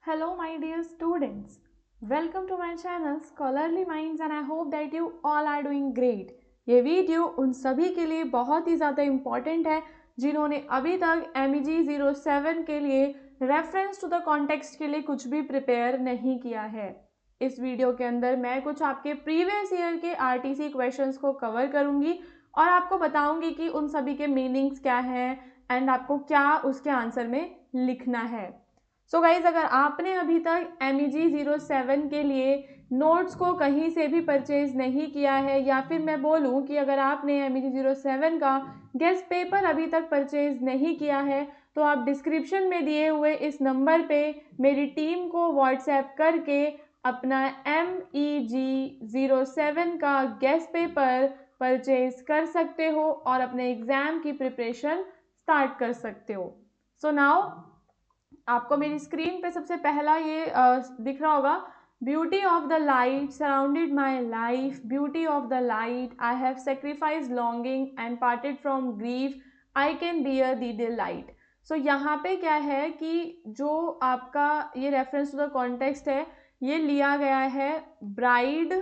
Hello, my dear students. Welcome to my channel Scholarly Minds and I hope that you all are doing great. ये video उन सभी के लिए बहुत ही ज़्यादा इम्पॉर्टेंट है जिन्होंने अभी तक MEG 07 के लिए रेफरेंस टू द कॉन्टेक्स्ट के लिए कुछ भी प्रिपेयर नहीं किया है। इस वीडियो के अंदर मैं कुछ आपके प्रीवियस ईयर के RTC क्वेश्चंस को कवर करूंगी और आपको बताऊंगी कि उन सभी के मीनिंग्स क्या हैं एंड आपको क्या उसके आंसर में लिखना है। सो गाइज, अगर आपने अभी तक MEG 07 के लिए नोट्स को कहीं से भी परचेज नहीं किया है या फिर मैं बोलूं कि अगर आपने MEG 07 का गेस्ट पेपर अभी तक परचेज नहीं किया है तो आप डिस्क्रिप्शन में दिए हुए इस नंबर पे मेरी टीम को व्हाट्सएप करके अपना MEG 07 का गेस्ट पेपर परचेज कर सकते हो और अपने एग्जाम की प्रिपरेशन स्टार्ट कर सकते हो। सो नाउ आपको मेरी स्क्रीन पे सबसे पहला ये दिख रहा होगा, beauty of the light surrounded my life, beauty of the light I have sacrifice longing and parted from grief I can bear the delight. So यहाँ पे क्या है कि जो आपका ये रेफरेंस टू द कॉन्टेक्स्ट है ये लिया गया है ब्राइड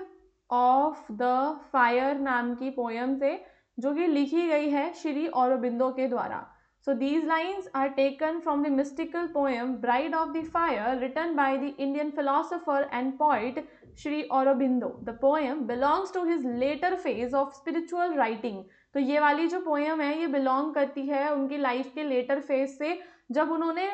ऑफ द फायर नाम की पोयम से जो कि लिखी गई है श्री औरोबिंदो के द्वारा। So these lines are taken from the mystical poem Bride of the Fire written by the Indian philosopher and poet Sri Aurobindo. The poem belongs to his later phase of spiritual writing. तो ये वाली जो poem है ये belong करती है उनकी life के लेटर फेज से जब उन्होंने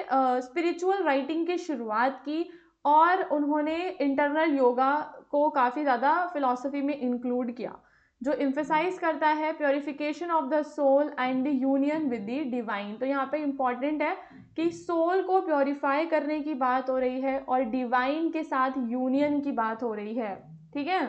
स्पिरिचुअल राइटिंग की शुरुआत की और उन्होंने इंटरनल योगा को काफ़ी ज़्यादा फिलॉसफी में इंक्लूड किया जो इम्फेसाइज करता है purification of the soul and the union with the divine. तो यहाँ पे इम्पॉर्टेंट है कि सोल को प्योरीफाई करने की बात हो रही है और डिवाइन के साथ यूनियन की बात हो रही है। ठीक है,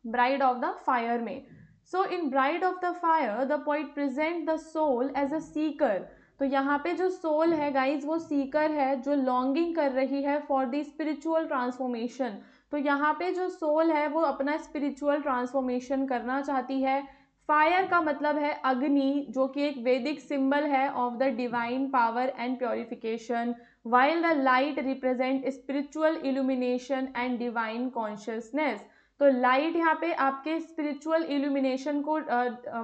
ब्राइड ऑफ द फायर में। So in bride of the fire the poet present the soul as a seeker. तो यहाँ पे जो सोल है गाइज वो सीकर है जो लॉन्गिंग कर रही है फॉर द स्पिरिचुअल ट्रांसफॉर्मेशन। तो यहाँ पे जो सोल है वो अपना स्पिरिचुअल ट्रांसफॉर्मेशन करना चाहती है। फायर का मतलब है अग्नि जो कि एक वैदिक सिंबल है of the divine power and purification, while the light represent spiritual illumination and divine consciousness. तो लाइट यहाँ पे आपके स्पिरिचुअल इल्यूमिनेशन को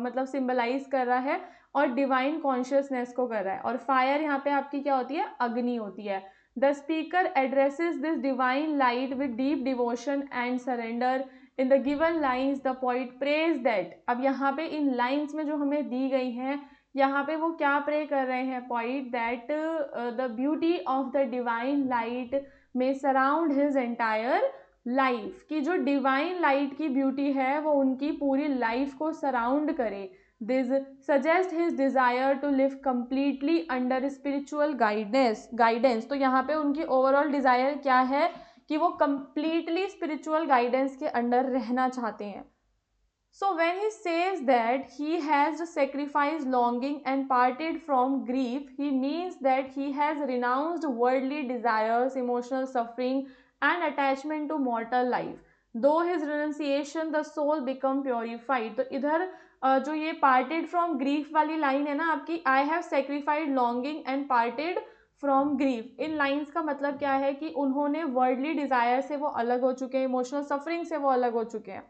मतलब सिंबलाइज कर रहा है और डिवाइन कॉन्शियसनेस को कर रहा है। और फायर यहाँ पे आपकी क्या होती है, अग्नि होती है। The speaker addresses this divine light with deep devotion and surrender. In the given lines, the poet prays that. अब यहाँ पे इन लाइन्स में जो हमें दी गई हैं यहाँ पे वो क्या प्रे कर रहे हैं poet, that the beauty of the divine light में सराउंड हिज एंटायर लाइफ, की जो डिवाइन लाइट की ब्यूटी है वो उनकी पूरी लाइफ को सराउंड करे। This suggest his desire to live completely under spiritual guidance। तो यहाँ पे उनकी ओवरऑल डिजायर क्या है कि वो completely spiritual guidance के अंडर रहना चाहते हैं। So when he says that he has sacrificed longing and parted from grief, he means that he has renounced worldly desires, emotional suffering and attachment to mortal life. Though his renunciation the soul become purified। तो इधर जो ये parted from grief वाली line है ना आपकी, I have sacrificed longing and parted from grief, in lines का मतलब क्या है कि उन्होंने वर्ल्डली डिजायर से वो अलग हो चुके हैं, इमोशनल सफरिंग से वो अलग हो चुके हैं।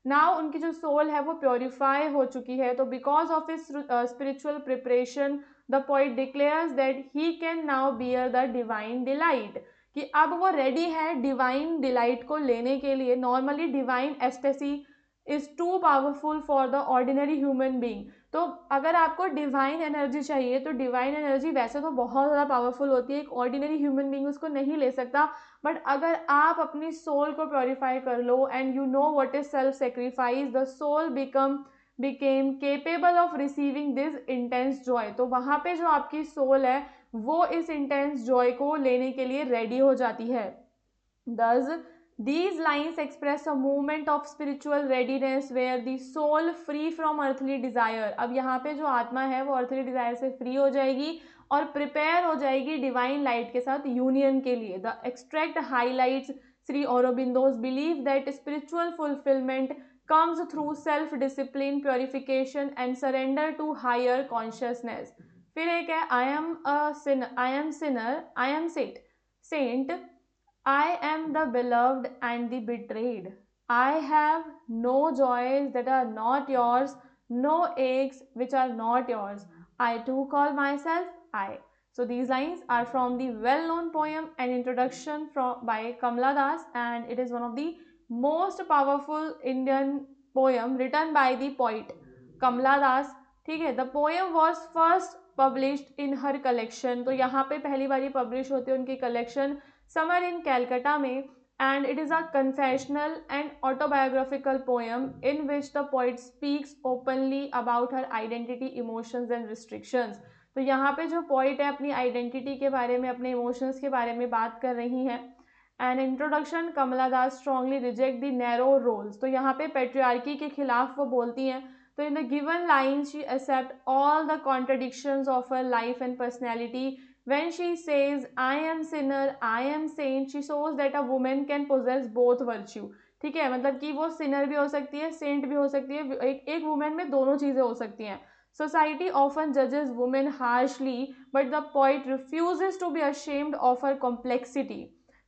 नाउ उनकी जो सोल है वो प्योरीफाई हो चुकी है। तो because of his spiritual preparation the poet declares that he can now bear the divine delight, कि अब वो रेडी है डिवाइन डिलाइट को लेने के लिए। Normally divine ecstasy is too powerful for the ordinary human being. तो अगर आपको डिवाइन एनर्जी चाहिए तो डिवाइन एनर्जी वैसे तो बहुत ज़्यादा पावरफुल होती है, एक ऑर्डिनरी ह्यूमन बीइंग उसको नहीं ले सकता। बट अगर आप अपनी सोल को प्योरीफाई कर लो and you know what is self sacrifice, the soul became capable of receiving this intense joy. तो वहाँ पे जो आपकी सोल है वो इस इंटेंस जॉय को लेने के लिए रेडी हो जाती है। Thus, these lines express a movement of spiritual readiness where the soul free from earthly desire। अब यहाँ पे जो आत्मा है वो earthly desire से फ्री हो जाएगी और प्रिपेयर हो जाएगी डिवाइन लाइट के साथ यूनियन के लिए। The extract highlights Shri Aurobindo's believe that spiritual fulfilment comes through self discipline, purification and surrender to higher consciousness। फिर एक है I am sinner, I am saint। Saint, I am the beloved and the betrayed. I have no joys that are not yours, no aches which are not yours. I too call myself I. So these lines are from the well-known poem An Introduction by Kamala Das, and it is one of the most powerful Indian poem written by the poet Kamala Das. ठीक है, the poem was first published in her collection. तो यहाँ पे पहली बार ये publish होती है उनकी कलेक्शन समर इन कैलकाटा में. And it is a confessional and autobiographical poem in which the poet speaks openly about her identity, emotions and restrictions. तो यहाँ पे जो पोइट है अपनी आइडेंटिटी के बारे में, अपने इमोशंस के बारे में बात कर रही हैं. And introduction, Kamala Das strongly reject the narrow roles. तो यहाँ पे पेट्रियार्की के खिलाफ वो बोलती हैं. तो in the given line she accept all the contradictions of her life and personality. When she says I am sinner, I am saint, she shows that a woman can possess both virtue. ठीक है, मतलब कि वो Sinner भी हो सकती है, Saint भी हो सकती है, एक वुमेन में दोनों चीज़ें हो सकती हैं. सोसाइटी ऑफन जजेस women harshly but the poet refuses to be ashamed of her complexity.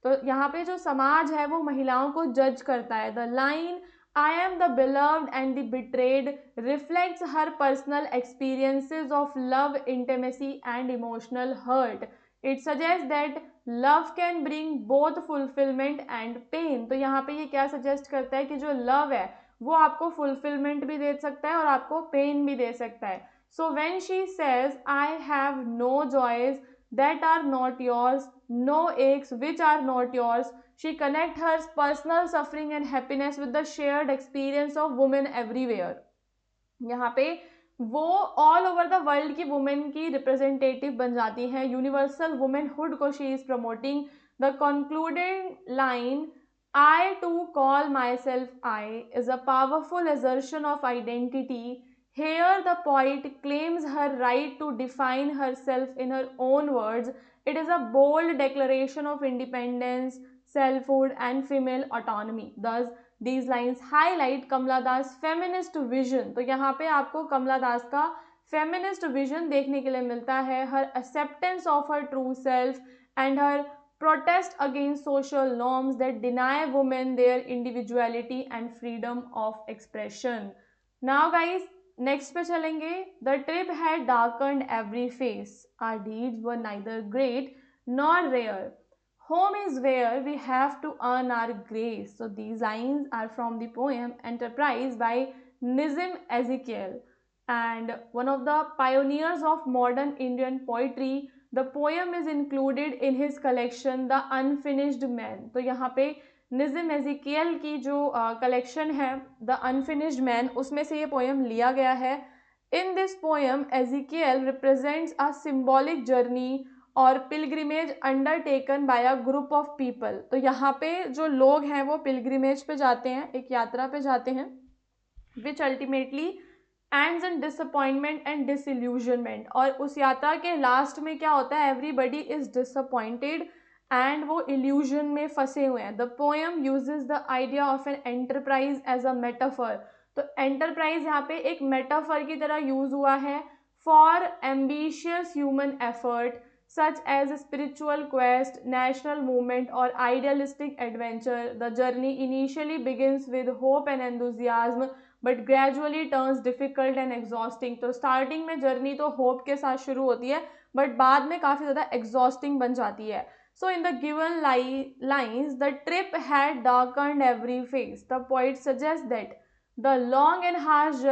तो यहाँ पे जो समाज है वो महिलाओं को जज करता है. The line I am the beloved and the betrayed reflects her personal experiences of love, intimacy and emotional hurt. It suggests that love can bring both fulfillment and pain. तो यहाँ पे ये क्या सजेस्ट करता है कि जो लव है वो आपको फुलफिलमेंट भी दे सकता है और आपको पेन भी दे सकता है. So when she says I have no joys that are not yours, no aches which are not yours, she connect her personal suffering and happiness with the shared experience of women everywhere. यहाँ पे वो all over the world की women की representative बन जाती हैं. Universal womanhood को she is promoting. The concluding line I too call myself I is a powerful assertion of identity. Here the poet claims her right to define herself in her own words. It is a bold declaration of independence, selfhood and female autonomy. Thus These lines highlight Kamala Das feminist vision. तो यहाँ पे आपको कमला दास का feminist vision देखने के लिए मिलता है. Her acceptance of her true self and her protest against social norms that deny women their individuality and freedom of expression. Now guys, next पे चलेंगे. The trip had darkened every face. Our deeds were neither great nor rare. Home is where we have to earn our grace. So these lines are from the poem Enterprise by Nizam Ezekiel, and one of the pioneers of modern Indian poetry. The poem is included in his collection The Unfinished Man. तो यहाँ पे निज़म एजिकियल की जो collection है the unfinished man, उसमें से ये poem लिया गया है. In this poem Ezekiel represents a symbolic journey और pilgrimage undertaken by a group of people. तो यहाँ पे जो लोग हैं वो पिलग्रिमेज पे जाते हैं, एक यात्रा पे जाते हैं, which ultimately ends in disappointment and disillusionment. और उस यात्रा के लास्ट में क्या होता है, एवरीबडी इज डिसअपॉइंटेड एंड वो इल्यूजन में फंसे हुए हैं. The poem uses the idea of an enterprise as a metaphor. तो एंटरप्राइज यहाँ पे एक मेटाफर की तरह यूज हुआ है for ambitious human effort such as spiritual quest, national movement or idealistic adventure. The journey initially begins with hope and enthusiasm but gradually turns difficult and exhausting. तो starting में journey तो hope के साथ शुरू होती है but बाद में काफ़ी ज़्यादा exhausting बन जाती है. So in the given lines, the trip had darkened every face. The poet suggests that the long and harsh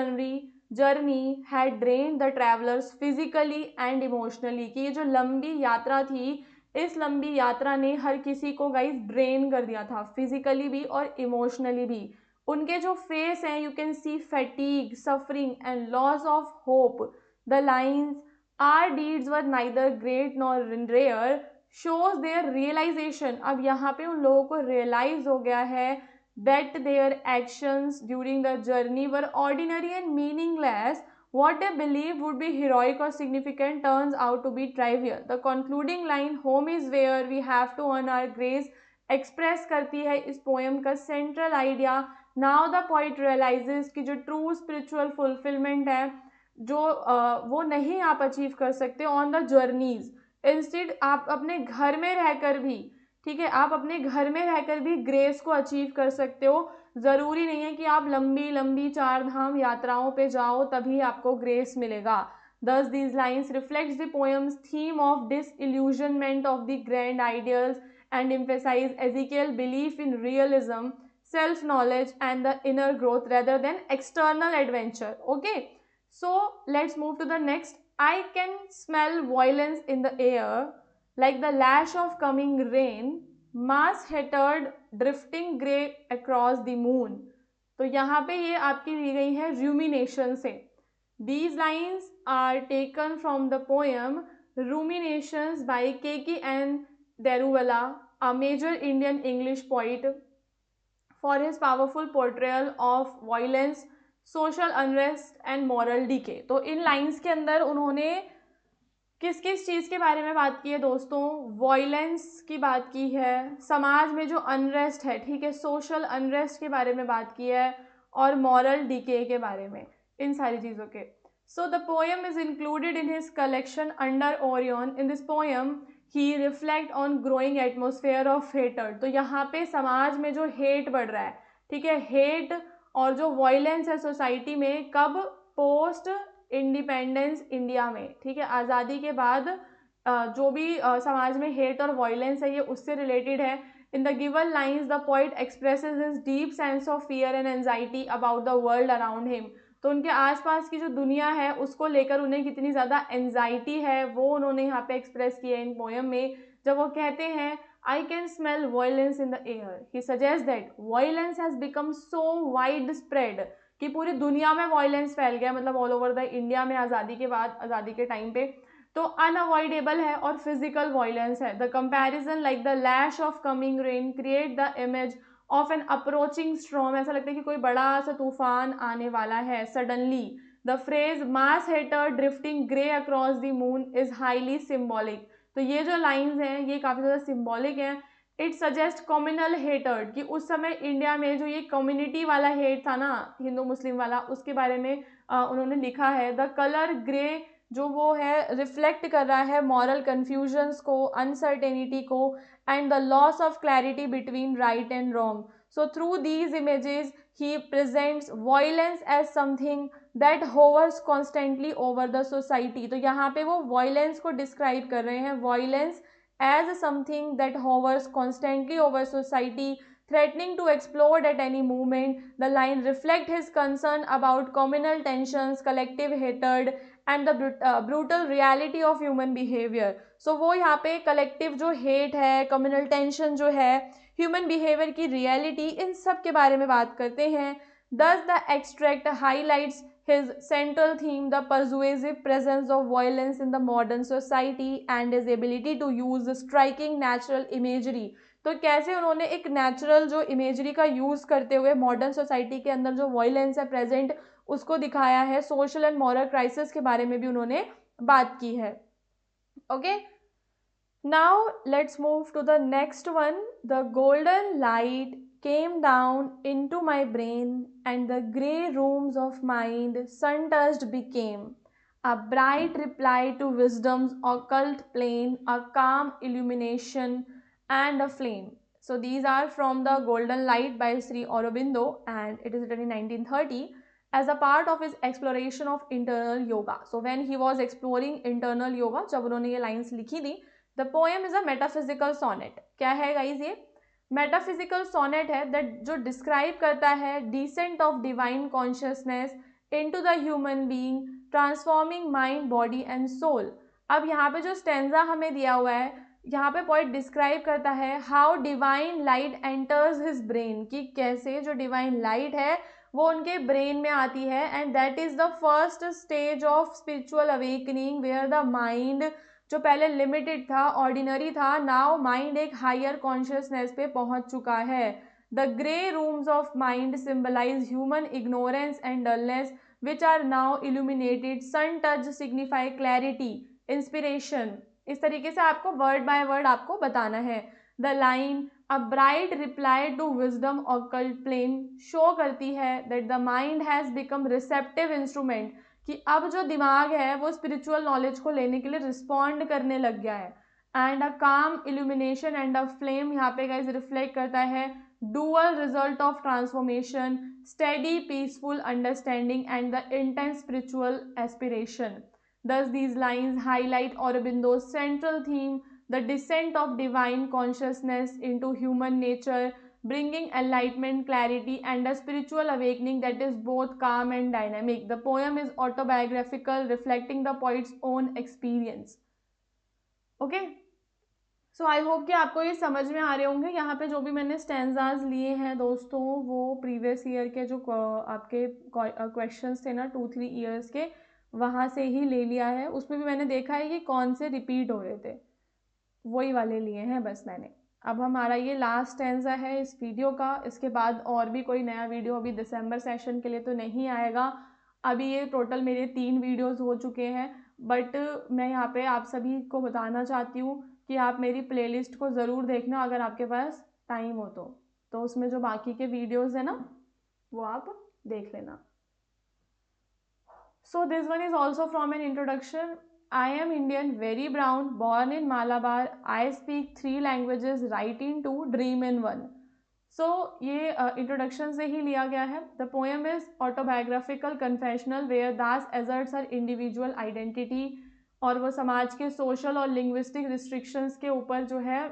journey had drained the travelers physically and emotionally. कि ये जो लंबी यात्रा थी, इस लंबी यात्रा ने हर किसी को गाइस ड्रेन कर दिया था, फिजिकली भी और इमोशनली भी. उनके जो फेस हैं, you can see fatigue, suffering and loss of hope. The lines are deeds were neither great nor rare shows their realization. अब यहाँ पे उन लोगों को रियलाइज हो गया है that their actions during the journey were ordinary and meaningless. What they believed would be heroic or significant turns out to be trivial. The concluding line, home is where we have to earn our grace, express करती है इस poem का central idea. Now the poet realizes कि जो true spiritual fulfillment है, जो वो नहीं आप achieve कर सकते on the journeys. इंस्टेड आप अपने घर में रहकर भी, ठीक है, आप अपने घर में रहकर भी ग्रेस को अचीव कर सकते हो। ज़रूरी नहीं है कि आप लंबी लंबी 4 धाम यात्राओं पे जाओ तभी आपको ग्रेस मिलेगा। Thus these lines reflects the poem's theme of disillusionment of the grand ideals and emphasize Ezekiel's belief in realism, self-knowledge and the inner growth rather than external adventure. Okay, so let's move to the next. I can smell violence in the air like the lash of coming rain, mass hattered drifting grey across the moon. तो यहाँ पे ये आपकी दी गई है rumination से. These lines are taken from the poem Ruminations by K.K.N. Daruvala, a major Indian English poet, for his powerful portrayal of violence, social unrest and moral decay. तो इन lines के अंदर उन्होंने किस किस चीज़ के बारे में बात की है दोस्तों? वॉयलेंस की बात की है, समाज में जो अनरेस्ट है, ठीक है, सोशल अनरेस्ट के बारे में बात की है, और मॉरल डिके के बारे में, इन सारी चीज़ों के. So the poem is included in his collection under Orion. In this poem he reflect on growing atmosphere of hatred. तो यहाँ पे समाज में जो हेट बढ़ रहा है, ठीक है, हेट और जो वॉयलेंस है सोसाइटी में, कब? पोस्ट इंडिपेंडेंस इंडिया में, ठीक है, आज़ादी के बाद जो भी समाज में हेट और वॉयलेंस है ये उससे रिलेटेड है. इन the given lines the poet expresses his deep sense of fear and anxiety about the world around him. तो उनके आसपास की जो दुनिया है उसको लेकर उन्हें कितनी ज़्यादा एंजाइटी है वो उन्होंने यहाँ पे एक्सप्रेस किया है इन पोएम में, जब वो कहते हैं I can smell violence in the air. He suggest that violence has become so wide spread कि पूरी दुनिया में वायलेंस फैल गया, मतलब ऑल ओवर द इंडिया में आज़ादी के बाद, आज़ादी के टाइम पे, तो अनअवॉइडेबल है और फिजिकल वायलेंस है. The comparison like the lash of coming rain create the image of N approaching storm. ऐसा लगता है कि कोई बड़ा सा तूफान आने वाला है suddenly. The phrase mass hatred drifting grey across the moon is highly symbolic. तो ये जो लाइन्स हैं ये काफ़ी ज़्यादा सिम्बॉलिक हैं. इट सजेस्ट कम्युनल हेटर्ड, कि उस समय इंडिया में जो ये कम्युनिटी वाला हेट था ना, हिंदू मुस्लिम वाला, उसके बारे में उन्होंने लिखा है. द कलर ग्रे जो वो है रिफ्लेक्ट कर रहा है मॉरल कन्फ्यूजन्स को, अनसर्टेनिटी को, and the loss of clarity between right and wrong. So through these images he presents violence as something that hovers constantly over the society. तो यहाँ पे वो वायलेंस को डिस्क्राइब कर रहे हैं, violence as something that hovers constantly over society, threatening to explode at any moment. The line reflect his concern about communal tensions, collective hatred and the brutal reality of human behavior. So वो यहाँ पे collective जो hate है, communal tension जो है, human behavior की reality, इन सब के बारे में बात करते हैं. Thus the extract highlights his central theme, the pervasive presence of violence in the modern society and his ability to use striking natural imagery. तो कैसे उन्होंने एक नेचुरल जो इमेजरी का यूज़ करते हुए मॉडर्न सोसाइटी के अंदर जो वायलेंस है प्रेजेंट उसको दिखाया है. सोशल एंड मॉरल क्राइसिस के बारे में भी उन्होंने बात की है. Okay, now let's move to the next one. The golden light came down into my brain and the grey rooms of mind sun-touched became a bright reply to wisdom's occult plane, a calm illumination and a flame. So these are from the Golden Light by Sri Aurobindo and it is written in 1930 as a part of his exploration of internal yoga. So when he was exploring internal yoga, जब उन्होंने ये lines लिखी थी, the poem is a metaphysical sonnet. क्या है guys ये? Metaphysical sonnet है that जो डिस्क्राइब करता है descent of divine consciousness into the human being, transforming mind, body and soul. अब यहाँ पे जो स्टेंजा हमें दिया हुआ है, यहाँ पे पॉइंट डिस्क्राइब करता है how divine light enters his brain, कि कैसे जो डिवाइन लाइट है वो उनके ब्रेन में आती है. And that is the first stage of spiritual awakening where the mind जो पहले लिमिटेड था, ऑर्डिनरी था, नाउ माइंड एक हायर कॉन्शियसनेस पे पहुंच चुका है. The grey rooms of mind symbolize human ignorance and dullness which are now illuminated. Sun touch signify clarity, inspiration. इस तरीके से आपको वर्ड बाय वर्ड आपको बताना है. The line a bright reply to wisdom occult plane show करती है that the mind has become receptive instrument, कि अब जो दिमाग है वो स्पिरिचुअल नॉलेज को लेने के लिए रिस्पॉन्ड करने लग गया है। एंड अ काम इल्यूमिनेशन एंड अ फ्लेम यहाँ पे गाइज रिफ्लेक्ट करता है dual result of transformation, steady peaceful understanding and the intense spiritual aspiration. Thus, these lines highlight Aurobindo's central theme, the descent of divine consciousness into human nature, bringing enlightenment, clarity, and a spiritual awakening that is both calm and dynamic. The poem is autobiographical, reflecting the poet's own experience. Okay? So I hope कि आपको ये समझ में आ रहे होंगे। यहाँ पे जो भी मैंने स्टैंजाज लिए हैं दोस्तों, वो प्रीवियस ईयर के जो आपके क्वेश्चंस थे ना 2-3 ईयर्स के, वहाँ से ही ले लिया है। उसमें भी मैंने देखा है कि कौन से रिपीट हो रहे थे, वही वाले लिए हैं बस मैंने। अब हमारा ये लास्ट स्टैंजा है इस वीडियो का। इसके बाद और भी कोई नया वीडियो अभी दिसंबर सेशन के लिए तो नहीं आएगा। अभी ये टोटल मेरे 3 वीडियोस हो चुके हैं, बट मैं यहाँ पे आप सभी को बताना चाहती हूँ कि आप मेरी प्लेलिस्ट को ज़रूर देखना अगर आपके पास टाइम हो तो उसमें जो बाकी के वीडियोस है ना वो आप देख लेना। So this one is also from an introduction. I am Indian, very brown, born in Malabar. I speak 3 languages, write in 2, dream in 1. So ये इंट्रोडक्शन से ही लिया गया है। The poem is autobiographical confessional where Das asserts her individual identity, और वो समाज के सोशल और लिंग्विस्टिक रिस्ट्रिक्शंस के ऊपर जो है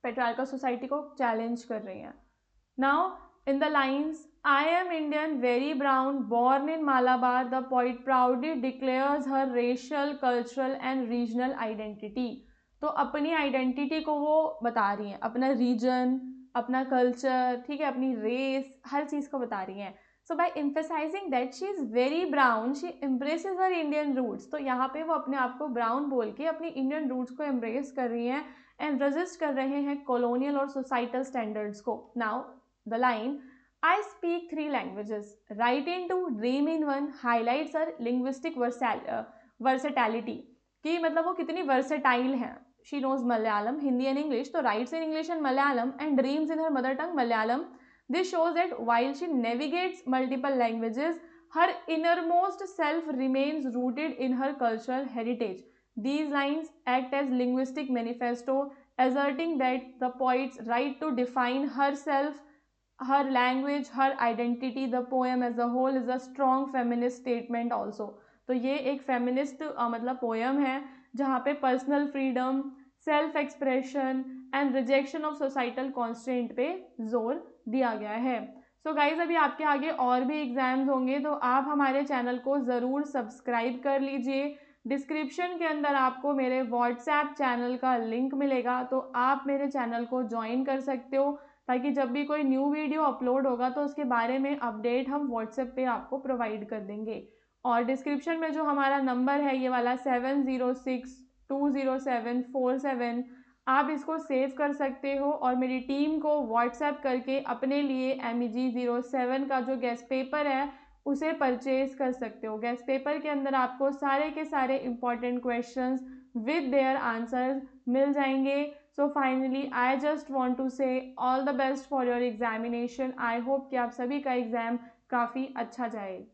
पेट्रियार्कल सोसाइटी को चैलेंज कर रही हैं। Now in the lines, I am Indian, very brown, born in Malabar, the poet proudly declares her racial, cultural and regional identity. तो अपनी आइडेंटिटी को वो बता रही हैं, अपना रीजन, अपना कल्चर, ठीक है, अपनी रेस, हर चीज़ को बता रही हैं। So by emphasising that she is very brown, she embraces her Indian roots. तो यहाँ पे वो अपने आप को ब्राउन बोल के अपनी इंडियन रूट्स को एम्ब्रेस कर रही हैं एंड रेजिस्ट कर रहे हैं कॉलोनियल और सोसाइटल स्टैंडर्ड्स को। Now the line, I speak 3 languages, write in 2, dream in 1, highlights her linguistic versatility, कि मतलब वो कितनी versatile हैं। She knows Malayalam, Hindi and English, तो writes in English and Malayalam and dreams in her mother tongue Malayalam. This shows that while she navigates multiple languages, her innermost self remains rooted in her cultural heritage. These lines act as linguistic manifesto, asserting that the poet's right to define herself, her language, her identity, the poem as a whole is a strong feminist statement also. तो ये एक feminist मतलब poem है जहाँ पे personal freedom, self expression and rejection of societal constant पे जोर दिया गया है। सो गाइज अभी आपके आगे और भी एग्जाम्स होंगे, तो आप हमारे चैनल को ज़रूर सब्सक्राइब कर लीजिए। डिस्क्रिप्शन के अंदर आपको मेरे व्हाट्सएप चैनल का लिंक मिलेगा, तो आप मेरे चैनल को ज्वाइन कर सकते हो, ताकि जब भी कोई न्यू वीडियो अपलोड होगा तो उसके बारे में अपडेट हम व्हाट्सएप पे आपको प्रोवाइड कर देंगे। और डिस्क्रिप्शन में जो हमारा नंबर है ये वाला 70620747, आप इसको सेव कर सकते हो और मेरी टीम को व्हाट्सएप करके अपने लिए MEG07 का जो गेस्ट पेपर है उसे परचेज कर सकते हो। गेस्ट पेपर के अंदर आपको सारे के सारे important questions with their answers मिल जाएंगे। So finally, I just want to say all the best for your examination. I hope कि आप सभी का एग्ज़ाम काफ़ी अच्छा जाए।